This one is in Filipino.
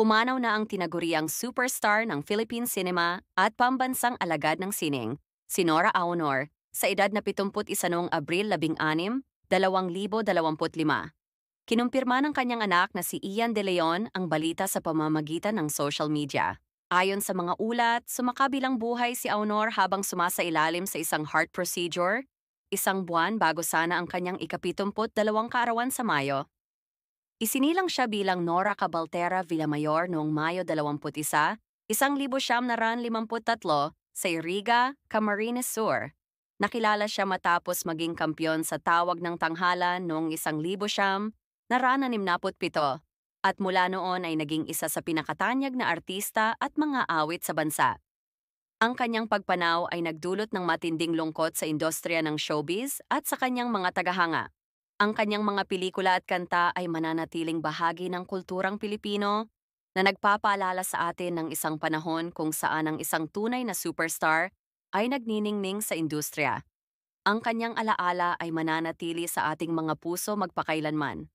Pumanaw na ang tinaguriang superstar ng Philippine cinema at pambansang alagad ng sining, si Nora Aunor, sa edad na 71 noong Abril 16, 2025. Kinumpirma ng kanyang anak na si Ian De Leon ang balita sa pamamagitan ng social media. Ayon sa mga ulat, sumakabilang buhay si Aunor habang sumasailalim sa isang heart procedure, isang buwan bago sana ang kanyang ika-72 kaarawan sa Mayo. Isinilang siya bilang Nora Cabaltera Villamayor noong Mayo 21, 1953 sa Iriga, Camarines Sur. Nakilala siya matapos maging kampyon sa tawag ng tanghalan noong 1967 at mula noon ay naging isa sa pinakatanyag na artista at mga awit sa bansa. Ang kanyang pagpanaw ay nagdulot ng matinding lungkot sa industriya ng showbiz at sa kanyang mga tagahanga. Ang kanyang mga pelikula at kanta ay mananatiling bahagi ng kulturang Pilipino na nagpapaalala sa atin ng isang panahon kung saan ang isang tunay na superstar ay nagniningning sa industriya. Ang kanyang alaala ay mananatili sa ating mga puso magpakailanman.